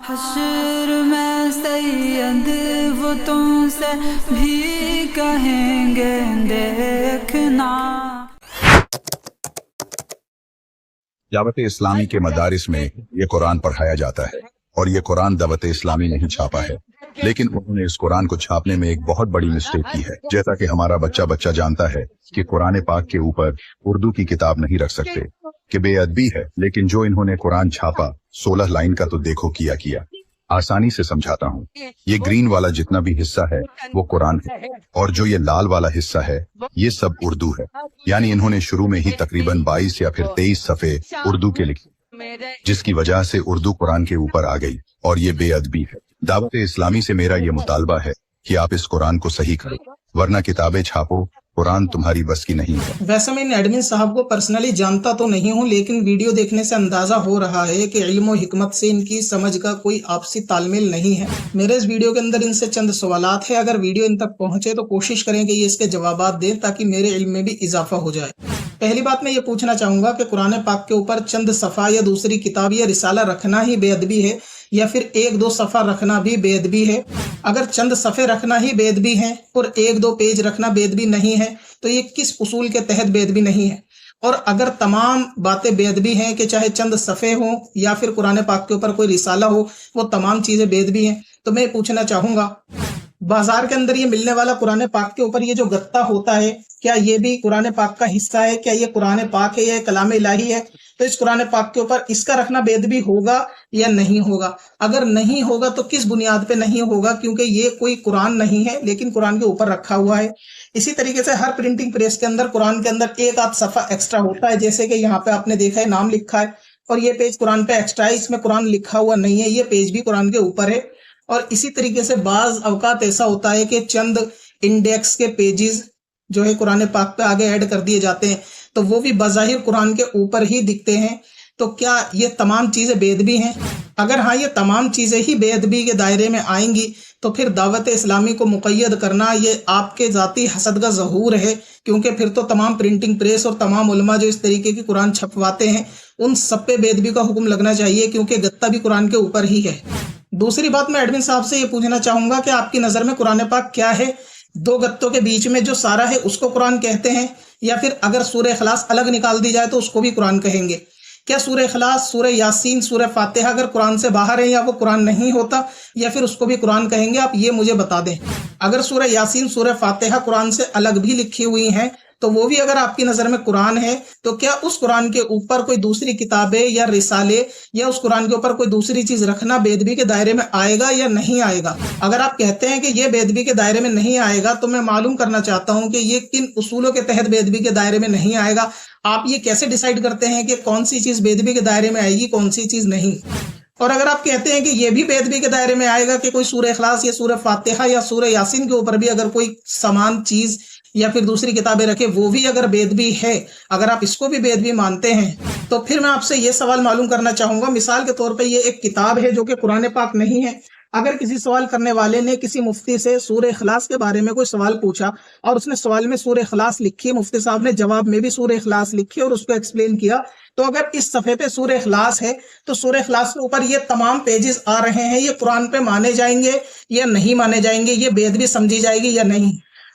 حشر میں سید وہ تم سے بھی کہیں گے دیکھنا۔ دعوت اسلامی کے مدارس میں یہ قرآن پڑھایا جاتا ہے اور یہ قرآن دعوت اسلامی نہیں چھاپا ہے، لیکن انہوں نے اس قرآن کو چھاپنے میں ایک بہت بڑی مسٹیک کی ہے۔ جیسا کہ ہمارا بچہ جانتا ہے کہ قرآن پاک کے اوپر اردو کی کتاب نہیں رکھ سکتے، کہ بے ادبی ہے، لیکن جو انہوں نے قرآن چھاپا 16 لائن کا، تو دیکھو کیا آسانی سے سمجھاتا ہوں۔ یہ گرین والا جتنا بھی حصہ ہے وہ قرآن ہے، اور جو یہ لال والا حصہ ہے یہ سب اردو ہے۔ یعنی انہوں نے شروع میں ہی تقریباً 22 یا پھر 23 صفحے اردو کے لکھے، جس کی وجہ سے اردو قرآن کے اوپر آ گئی، اور یہ بے ادبی ہے۔ دعوت اسلامی سے میرا یہ مطالبہ ہے کہ آپ اس قرآن کو صحیح کرو، ورنہ کتابیں چھاپو، قرآن تمہاری بس کی نہیں ہے۔ ویسے میں ان ایڈمن صاحب کو پرسنلی جانتا تو نہیں ہوں، لیکن ویڈیو دیکھنے سے اندازہ ہو رہا ہے کہ علم و حکمت سے ان کی سمجھ کا کوئی آپسی تال میل نہیں ہے۔ میرے اس ویڈیو کے اندر ان سے چند سوالات ہیں، اگر ویڈیو ان تک پہنچے تو کوشش کریں کہ یہ اس کے جوابات دیں تاکہ میرے علم میں بھی اضافہ ہو جائے۔ پہلی بات میں یہ پوچھنا چاہوں گا کہ قرآن پاک کے اوپر چند صفحہ یا دوسری کتاب یا رسالہ رکھنا ہی بے ادبی ہے، یا پھر 1-2 صفحہ رکھنا بھی بے ادبی ہے؟ اگر چند صفحے رکھنا ہی بے ادبی ہے اور 1-2 پیج رکھنا بے ادبی نہیں ہے تو یہ کس اصول کے تحت بے ادبی نہیں ہے؟ اور اگر تمام باتیں بے ادبی ہیں کہ چاہے چند صفحے ہوں یا پھر قرآن پاک کے اوپر کوئی رسالہ ہو، وہ تمام چیزیں بے ادبی ہیں، تو میں پوچھنا چاہوں گا بازار کے اندر یہ ملنے والا قرآن پاک کے اوپر یہ جو گتا ہوتا ہے، کیا یہ بھی قرآن پاک کا حصہ ہے؟ کیا یہ قرآن پاک ہے یا کلام الہی ہے؟ تو اس قرآن پاک کے اوپر اس کا رکھنا بے ادبی ہوگا یا نہیں ہوگا؟ اگر نہیں ہوگا تو کس بنیاد پہ نہیں ہوگا؟ کیونکہ یہ کوئی قرآن نہیں ہے لیکن قرآن کے اوپر رکھا ہوا ہے۔ اسی طریقے سے ہر پرنٹنگ پریس کے اندر قرآن کے اندر 1-8 صفحہ ایکسٹرا ہوتا ہے، جیسے کہ یہاں پہ آپ نے دیکھا ہے نام لکھا ہے، اور یہ پیج قرآن پہ ایکسٹرا ہے، اس میں قرآن لکھا ہوا نہیں ہے، یہ پیج بھی قرآن کے اوپر ہے۔ اور اسی طریقے سے بعض اوقات ایسا ہوتا ہے کہ چند انڈیکس کے پیجز جو ہے قرآن پاک پہ آگے ایڈ کر دیے جاتے ہیں، تو وہ بھی بظاہر قرآن کے اوپر ہی دکھتے ہیں۔ تو کیا یہ تمام چیزیں بے ادبی ہیں؟ اگر ہاں یہ تمام چیزیں ہی بے ادبی کے دائرے میں آئیں گی تو پھر دعوت اسلامی کو مقید کرنا یہ آپ کے ذاتی حسد کا ظہور ہے، کیونکہ پھر تو تمام پرنٹنگ پریس اور تمام علماء جو اس طریقے کی قرآن چھپواتے ہیں ان سب پہ بے ادبی کا حکم لگنا چاہیے، کیونکہ گتا بھی قرآن کے اوپر ہی ہے۔ دوسری بات میں ایڈمن صاحب سے یہ پوچھنا چاہوں گا کہ آپ کی نظر میں قرآن پاک کیا ہے؟ 2 گتوں کے بیچ میں جو سارا ہے اس کو قرآن کہتے ہیں، یا پھر اگر سورہ اخلاص الگ نکال دی جائے تو اس کو بھی قرآن کہیں گے؟ کیا سورہ اخلاص، سورہ یاسین، سورہ فاتحہ اگر قرآن سے باہر ہے یا وہ قرآن نہیں ہوتا، یا پھر اس کو بھی قرآن کہیں گے؟ آپ یہ مجھے بتا دیں۔ اگر سورہ یاسین، سورہ فاتحہ قرآن سے الگ بھی لکھی ہوئی ہیں تو وہ بھی اگر آپ کی نظر میں قرآن ہے، تو کیا اس قرآن کے اوپر کوئی دوسری کتابیں یا رسالے یا اس قرآن کے اوپر کوئی دوسری چیز رکھنا بے ادبی کے دائرے میں آئے گا یا نہیں آئے گا؟ اگر آپ کہتے ہیں کہ یہ بے ادبی کے دائرے میں نہیں آئے گا تو میں معلوم کرنا چاہتا ہوں کہ یہ کن اصولوں کے تحت بے ادبی کے دائرے میں نہیں آئے گا؟ آپ یہ کیسے ڈیسائیڈ کرتے ہیں کہ کون سی چیز بے ادبی کے دائرے میں آئے گی، کون سی چیز نہیں؟ اور اگر آپ کہتے ہیں کہ یہ بھی بے ادبی کے دائرے میں آئے گا کہ کوئی سورہ اخلاص یا سورہ فاتحہ یا سورہ یاسین کے اوپر بھی اگر کوئی سامان چیز یا پھر دوسری کتابیں رکھے وہ بھی اگر بے ادبی ہے، اگر آپ اس کو بھی بے ادبی مانتے ہیں، تو پھر میں آپ سے یہ سوال معلوم کرنا چاہوں گا۔ مثال کے طور پہ یہ ایک کتاب ہے جو کہ قرآن پاک نہیں ہے۔ اگر کسی سوال کرنے والے نے کسی مفتی سے سورہ اخلاص کے بارے میں کوئی سوال پوچھا اور اس نے سوال میں سورہ اخلاص لکھی، مفتی صاحب نے جواب میں بھی سورہ اخلاص لکھی اور اس کو ایکسپلین کیا، تو اگر اس صفحے پہ سورہ اخلاص ہے تو سورہ اخلاص کے اوپر یہ تمام پیجز آ رہے ہیں، یہ قرآن پہ مانے جائیں گے یا نہیں مانے جائیں گے؟ یہ بے ادبی سمجھی جائے گی یا نہیں؟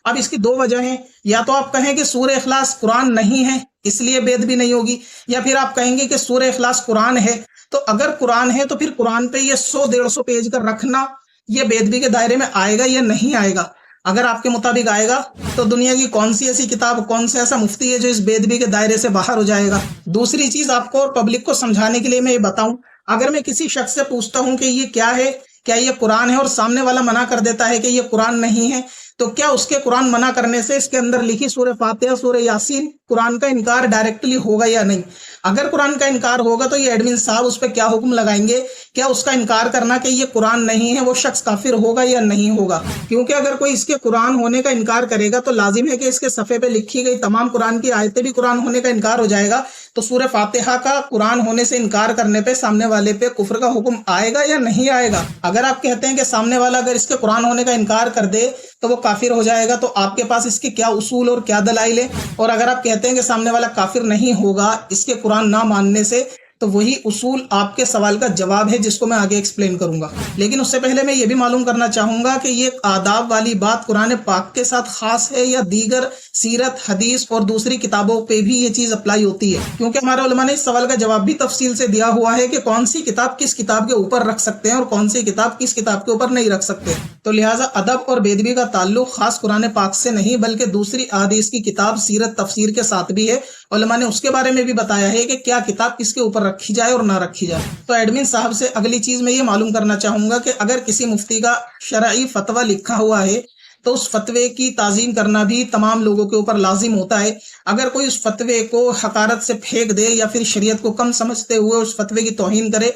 اب اس کی 2 وجہ ہیں، یا تو آپ کہیں کہ سورہ اخلاص قرآن نہیں ہے اس لیے بے ادبی نہیں ہوگی، یا پھر آپ کہیں گے کہ سورہ اخلاص قرآن ہے، تو اگر قرآن ہے تو پھر قرآن پہ یہ 100-150 پیج کا رکھنا یہ بے ادبی کے دائرے میں آئے گا یا نہیں آئے گا؟ اگر آپ کے مطابق آئے گا تو دنیا کی کون سی ایسی کتاب، کون سے ایسا مفتی ہے جو اس بے ادبی کے دائرے سے باہر ہو جائے گا؟ دوسری چیز آپ کو اور پبلک کو سمجھانے کے لیے میں یہ بتاؤں، اگر میں کسی شخص سے پوچھتا ہوں کہ یہ کیا ہے، کیا یہ قرآن ہے، اور سامنے والا منع کر دیتا ہے کہ یہ قرآن نہیں ہے، تو کیا اس کے قرآن منع کرنے سے اس کے اندر لکھی سورہ فاتحہ، سورہ یاسین قرآن کا انکار ڈائریکٹلی ہوگا یا نہیں؟ اگر قرآن کا انکار ہوگا تو یہ ایڈمن صاحب اس پہ کیا حکم لگائیں گے؟ کیا اس کا انکار کرنا کہ یہ قرآن نہیں ہے وہ شخص کافر ہوگا یا نہیں ہوگا؟ کیونکہ اگر کوئی اس کے قرآن ہونے کا انکار کرے گا تو لازم ہے کہ اس کے صفحے پہ لکھی گئی تمام قرآن کی آیتیں بھی قرآن ہونے کا انکار ہو جائے گا، تو سورہ فاتحہ کا قرآن ہونے سے انکار کرنے پہ سامنے والے پہ کفر کا حکم آئے گا یا نہیں آئے گا؟ اگر آپ کہتے ہیں کہ سامنے والا اگر اس کے قرآن ہونے کا انکار کر دے تو وہ کافر ہو جائے گا، تو آپ کے پاس اس کے کیا اصول اور کیا دلائل ہے؟ اور اگر آپ کہتے ہیں کہ سامنے والا کافر نہیں ہوگا اس کے قرآن نہ ماننے سے، تو وہی اصول آپ کے سوال کا جواب ہے جس کو میں آگے ایکسپلین کروں گا. لیکن اس سے پہلے میں یہ بھی معلوم کرنا چاہوں گا کہ یہ آداب والی بات قرآن پاک کے ساتھ خاص ہے یا دیگر سیرت، حدیث اور دوسری کتابوں پہ بھی یہ چیز اپلائی ہوتی ہے، کیونکہ ہمارے علماء نے اس سوال کا جواب بھی تفصیل سے دیا ہوا ہے کہ کون سی کتاب کس کتاب کے اوپر رکھ سکتے ہیں اور کون سی کتاب کس کتاب کے اوپر نہیں رکھ سکتے. تو لہٰذا ادب اور بے ادبی کا تعلق خاص قرآن پاک سے نہیں بلکہ دوسری احادیث کی کتاب سیرت تفسیر کے ساتھ بھی ہے. علماء نے اس کے بارے میں بھی بتایا ہے کہ کیا کتاب کس کے اوپر رکھی جائے اور نہ رکھی جائے. تو ایڈمن صاحب سے اگلی چیز میں یہ معلوم کرنا چاہوں گا کہ اگر کسی مفتی کا شرعی فتویٰ لکھا ہوا ہے تو اس فتوے کی تعظیم کرنا بھی تمام لوگوں کے اوپر لازم ہوتا ہے. اگر کوئی اس فتوے کو حقارت سے پھینک دے یا پھر شریعت کو کم سمجھتے ہوئے اس فتوے کی توہین کرے،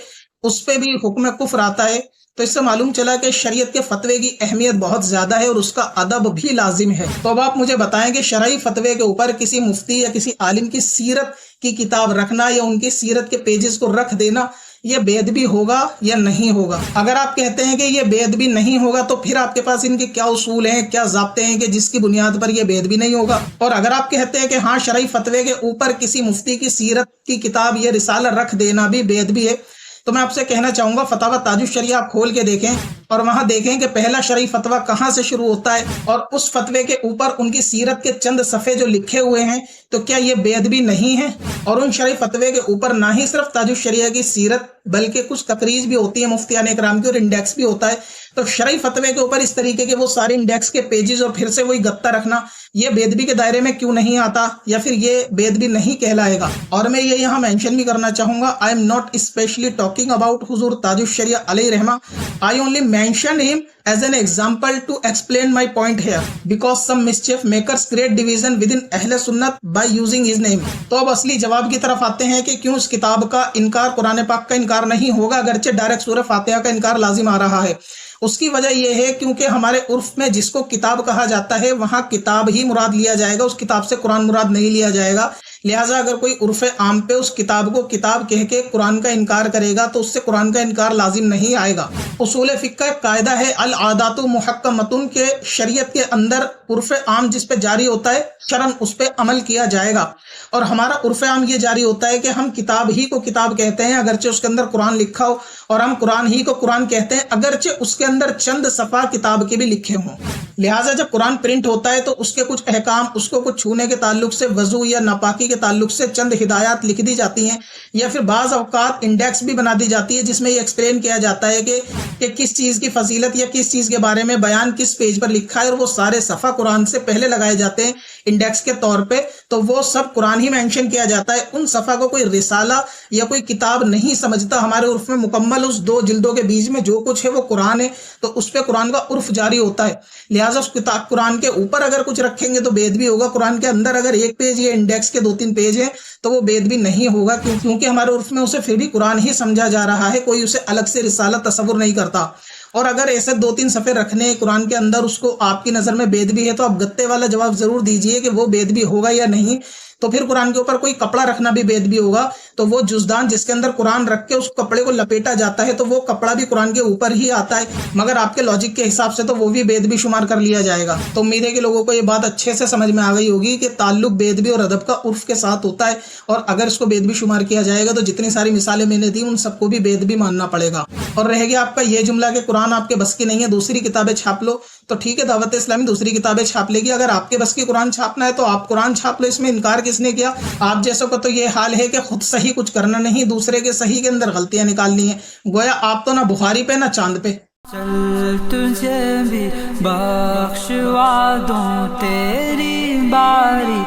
اس پہ بھی حکم کفر آتا ہے. تو اس سے معلوم چلا کہ شریعت کے فتوے کی اہمیت بہت زیادہ ہے اور اس کا ادب بھی لازم ہے. تو اب آپ مجھے بتائیں کہ شرعی فتوے کے اوپر کسی مفتی یا کسی عالم کی سیرت کی کتاب رکھنا یا ان کی سیرت کے پیجز کو رکھ دینا یہ بے ادبی ہوگا یا نہیں ہوگا؟ اگر آپ کہتے ہیں کہ یہ بے ادبی نہیں ہوگا تو پھر آپ کے پاس ان کے کیا اصول ہیں، کیا ضابطے ہیں کہ جس کی بنیاد پر یہ بے ادبی نہیں ہوگا؟ اور اگر آپ کہتے ہیں کہ ہاں شرعی فتوے کے اوپر کسی مفتی کی سیرت کی کتاب یا رسالہ رکھ دینا بھی بے ادبی ہے، تو میں آپ سے کہنا چاہوں گا فتاوی تاج الشریعہ آپ کھول کے دیکھیں اور وہاں دیکھیں کہ پہلا شرعی فتویٰ کہاں سے شروع ہوتا ہے اور اس فتوے کے اوپر ان کی سیرت کے چند صفحے جو لکھے ہوئے ہیں تو کیا یہ بے ادبی نہیں ہے؟ اور ان شرعی فتوے کے اوپر نہ ہی صرف تاج الشریعہ کی سیرت بلکہ کچھ تقریض بھی ہوتی ہے مفتیان اکرام کی اور انڈیکس بھی ہوتا ہے. تو شرعی فتوے کے اوپر اس طریقے کے وہ سارے انڈیکس کے پیجز اور پھر سے وہی گتہ رکھنا یہ بے ادبی کے دائرے میں کیوں نہیں آتا یا پھر یہ بے ادبی نہیں کہلائے گا؟ اور میں یہ یہاں مینشن بھی کرنا چاہوں گا، I am not specially talking about Huzoor Taj Shariah علیہ رحمہ، I only mention him as an example to explain my point here because some mischief makers create division within Ahl Sunnat by using his name. تو اب اصلی جواب کی طرف آتے ہیں کہ کیوں اس کتاب کا انکار قرآن پاک کا انکار نہیں ہوگا اگرچہ ڈائریکٹ سورہ فاتحہ کا انکار لازم آ رہا ہے. اس کی وجہ یہ ہے کیونکہ ہمارے عرف میں جس کو کتاب کہا جاتا ہے وہاں کتاب ہی مراد لیا جائے گا، اس کتاب سے قرآن مراد نہیں لیا جائے گا. لہٰذا اگر کوئی عرف عام پہ اس کتاب کو کتاب کہہ کے قرآن کا انکار کرے گا تو اس سے قرآن کا انکار لازم نہیں آئے گا. اصول فقہ کا ایک قاعدہ ہے العادات محکمۃ کے شریعت کے اندر عرف عام جس پہ جاری ہوتا ہے شرعاً اس پہ عمل کیا جائے گا. اور ہمارا عرف عام یہ جاری ہوتا ہے کہ ہم کتاب ہی کو کتاب کہتے ہیں اگرچہ اس کے اندر قرآن لکھا ہو، اور ہم قرآن ہی کو قرآن کہتے ہیں اگرچہ اس کے اندر چند صفحہ کتاب کے بھی لکھے ہوں. لہٰذا جب قرآن پرنٹ ہوتا ہے تو اس کے کچھ احکام، اس کو کچھ چھونے کے تعلق سے، وضو یا ناپاکی کے تعلق سے چند ہدایات لکھ دی جاتی ہیں یا پھر بعض اوقات انڈیکس بھی بنا دی جاتی ہے جس میں یہ ایکسپلین کیا جاتا ہے کہ کس چیز کی فضیلت یا کس چیز کے بارے میں بیان کس پیج پر لکھا ہے، اور وہ سارے صفحہ قرآن سے پہلے لگائے جاتے ہیں انڈیکس کے طور پہ. تو وہ سب قرآن ہی مینشن کیا جاتا ہے. ان صفحہ کو کوئی رسالہ یا کوئی کتاب نہیں سمجھتا. ہمارے عرف میں مکمل اس 2 جلدوں کے بیچ میں جو کچھ ہے وہ قرآن ہے، تو اس پہ قرآن کا عرف جاری ہوتا ہے. لہٰذا اس کتاب قرآن کے اوپر اگر کچھ رکھیں گے تو بے ادبی ہوگا. قرآن کے اندر اگر 1 پیج یا انڈیکس کے 2-3 پیج ہیں تو وہ بے ادبی نہیں ہوگا، کیونکہ ہمارے عرف میں اسے پھر بھی قرآن ہی سمجھا جا رہا ہے، کوئی اسے الگ سے رسالہ تصور نہیں کرتا. اور اگر ایسے 2-3 صفحے رکھنے قرآن کے اندر اس کو آپ کی نظر میں بے ادبی ہے تو آپ گتے والا جواب ضرور دیجئے کہ وہ بے ادبی ہوگا یا نہیں. تو پھر قرآن کے اوپر کوئی کپڑا رکھنا بھی بے ادبی ہوگا. تو وہ جزدان جس کے اندر قرآن رکھ کے اس کپڑے کو لپیٹا جاتا ہے تو وہ کپڑا بھی قرآن کے اوپر ہی آتا ہے، مگر آپ کے لاجک کے حساب سے تو وہ بھی بے ادبی شمار کر لیا جائے گا. تو امید ہے کہ لوگوں کو یہ بات اچھے سے سمجھ میں آ گئی ہوگی کہ تعلق بے ادبی اور ادب کا عرف کے ساتھ ہوتا ہے، اور اگر اس کو بے ادبی شمار کیا جائے گا تو جتنی ساری مثالیں میں نے دی ان سب کو بھی بے ادبی ماننا پڑے گا. اور رہ گیا آپ کا یہ جملہ کہ قرآن آپ کے بس کی نہیں ہے، دوسری کتابیں چھاپ لو، تو ٹھیک ہے، دعوت اسلامی دوسری کتابیں چھاپ لے گی. اگر آپ کے بس کی قرآن چھاپنا ہے تو آپ قرآن چھاپ لو، اس میں انکار کس نے کیا؟ آپ جیسوں کا تو یہ حال ہے کہ خود صحیح کچھ کرنا نہیں، دوسرے کے صحیح کے اندر غلطیاں نکالنی ہیں. گویا آپ تو نہ بخاری پہ نہ چاند پہ. چل تجھے بھی بخشوا دوں تیری باری